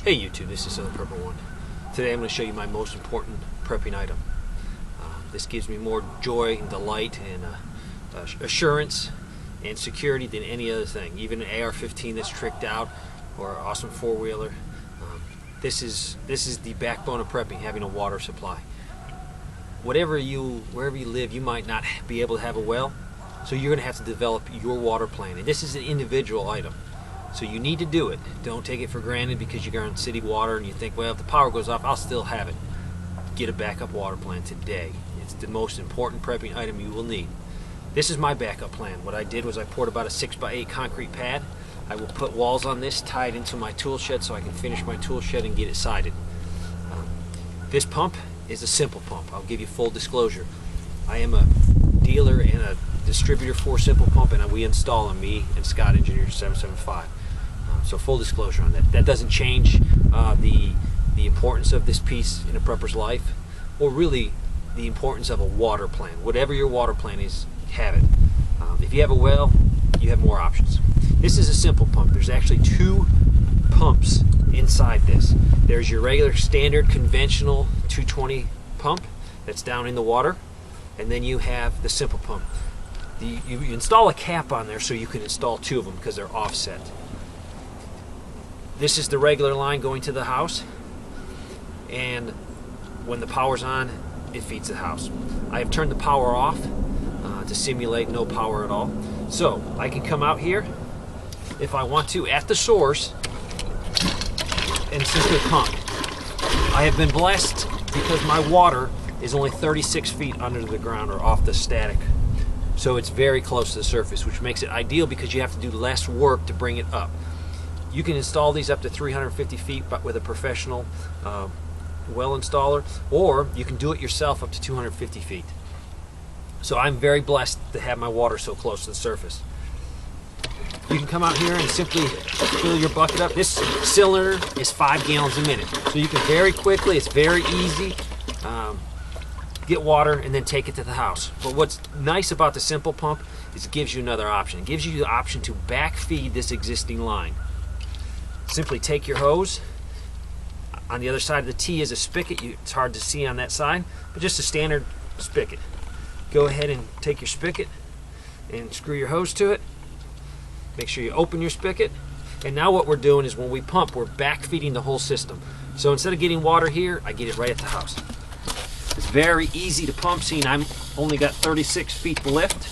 Hey YouTube, this is the Purple One. Today I'm going to show you my most important prepping item. This gives me more joy and delight and assurance and security than any other thing. Even an AR-15 that's tricked out or an awesome four-wheeler. This is the backbone of prepping, having a water supply. Wherever you live, you might not be able to have a well, so you're going to have to develop your water plan. And this is an individual item. So you need to do it. Don't take it for granted because you're on city water and you think, well, if the power goes off, I'll still have it. Get a backup water plan today. It's the most important prepping item you will need. This is my backup plan. What I did was I poured about a 6x8 concrete pad. I will put walls on this, tie it into my tool shed so I can finish my tool shed and get it sided. This pump is a simple pump. I'll give you full disclosure. I am a dealer and a distributor for Simple Pump, and we install them, me and Scott Engineer 775. So full disclosure on that. That doesn't change the importance of this piece in a prepper's life, or really the importance of a water plan. Whatever your water plan is, have it. If you have a well, you have more options. This is a simple pump. There's actually two pumps inside this. There's your regular standard conventional 220 pump that's down in the water, and then you have the simple pump. You install a cap on there so you can install two of them because they're offset. This is the regular line going to the house, and when the power's on, it feeds the house. I have turned the power off to simulate no power at all. So I can come out here if I want to at the source and simply pump. I have been blessed because my water is only 36 feet under the ground or off the static. So it's very close to the surface, which makes it ideal because you have to do less work to bring it up. You can install these up to 350 feet but with a professional well installer, or you can do it yourself up to 250 feet. So I'm very blessed to have my water so close to the surface. You can come out here and simply fill your bucket up. This cylinder is 5 gallons a minute. So you can very quickly, it's very easy, get water and then take it to the house. But what's nice about the simple pump is it gives you another option. It gives you the option to backfeed this existing line. Simply take your hose. On the other side of the T is a spigot. It's hard to see on that side, but just a standard spigot. Go ahead and take your spigot and screw your hose to it. Make sure you open your spigot. And now what we're doing is when we pump, we're backfeeding the whole system. So instead of getting water here, I get it right at the house. It's very easy to pump. See, I'm only got 36 feet to lift.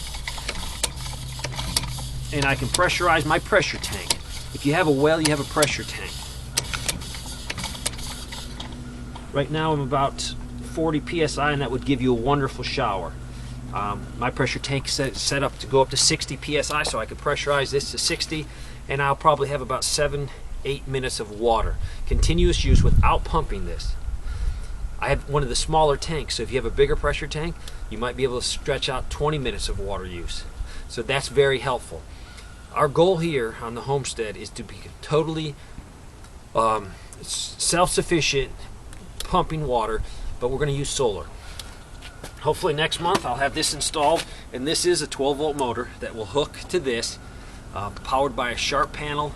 And I can pressurize my pressure tank. If you have a well, you have a pressure tank. Right now I'm about 40 psi, and that would give you a wonderful shower. My pressure tank is set up to go up to 60 psi, so I could pressurize this to 60, and I'll probably have about 7-8 minutes of water. Continuous use without pumping this. I have one of the smaller tanks, so if you have a bigger pressure tank, you might be able to stretch out 20 minutes of water use. So that's very helpful. Our goal here on the homestead is to be totally self-sufficient pumping water, but we're going to use solar. Hopefully next month I'll have this installed, and this is a 12-volt motor that will hook to this, powered by a sharp panel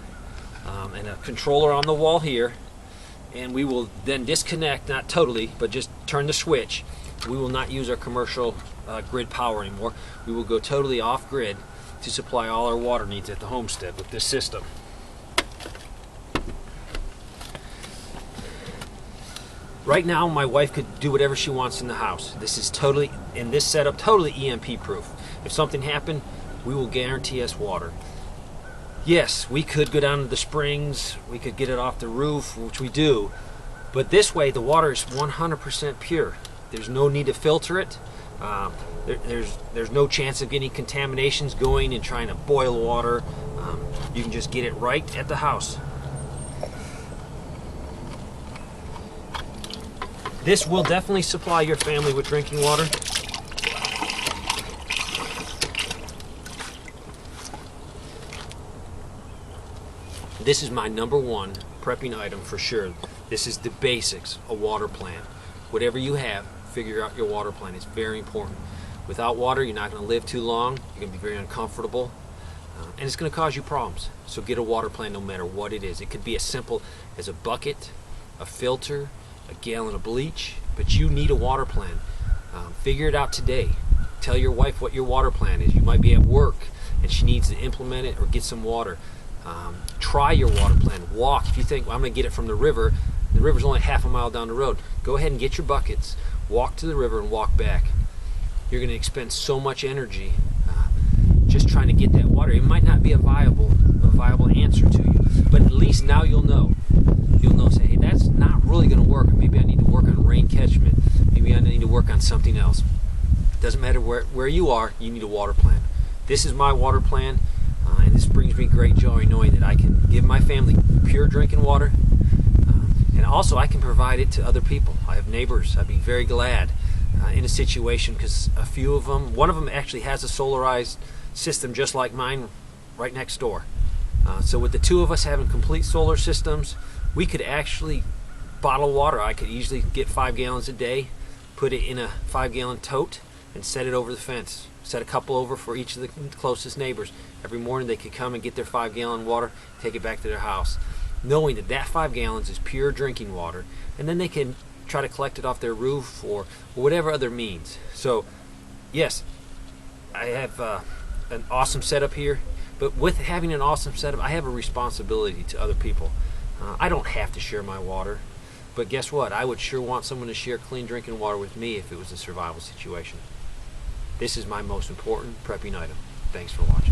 and a controller on the wall here, and we will then disconnect, not totally, but just turn the switch. We will not use our commercial grid power anymore. We will go totally off-grid to supply all our water needs at the homestead with this system. Right now, my wife could do whatever she wants in the house. This is totally, in this setup, totally EMP proof. If something happened, we will guarantee us water. Yes, we could go down to the springs, we could get it off the roof, which we do, but this way the water is 100% pure. There's no need to filter it. There's no chance of getting contaminations going and trying to boil water. You can just get it right at the house. This will definitely supply your family with drinking water. This is my #1 prepping item for sure. This is the basics, a water plan. Whatever you have, figure out your water plan. It's very important. Without water, you're not going to live too long. You're going to be very uncomfortable. and it's going to cause you problems. So get a water plan no matter what it is. It could be as simple as a bucket, a filter, a gallon of bleach, but you need a water plan. Figure it out today. Tell your wife what your water plan is. You might be at work and she needs to implement it or get some water. Try your water plan. Walk. If you think, well, I'm going to get it from the river's only half a mile down the road. Go ahead and get your buckets, walk to the river and walk back. You're going to expend so much energy just trying to get that water. It might not be a viable answer to you, but at least now you'll know. You'll know, say, hey, that's not really going to work. Maybe I need to work on rain catchment. Maybe I need to work on something else. Doesn't matter where you are, you need a water plan. This is my water plan, and this brings me great joy knowing that I can give my family pure drinking water, and also I can provide it to other people. I have neighbors. I'd be very glad in a situation because one of them actually has a solarized system just like mine right next door. So with the two of us having complete solar systems, we could actually bottle water. I could easily get 5 gallons a day, put it in a 5-gallon tote, and set it over the fence. Set a couple over for each of the closest neighbors. Every morning they could come and get their 5-gallon water, take it back to their house, knowing that 5 gallons is pure drinking water, and then they can try to collect it off their roof or whatever other means. So yes, I have an awesome setup here, but with having an awesome setup, I have a responsibility to other people. I don't have to share my water, but guess what? I would sure want someone to share clean drinking water with me if it was a survival situation. This is my most important prepping item. Thanks for watching.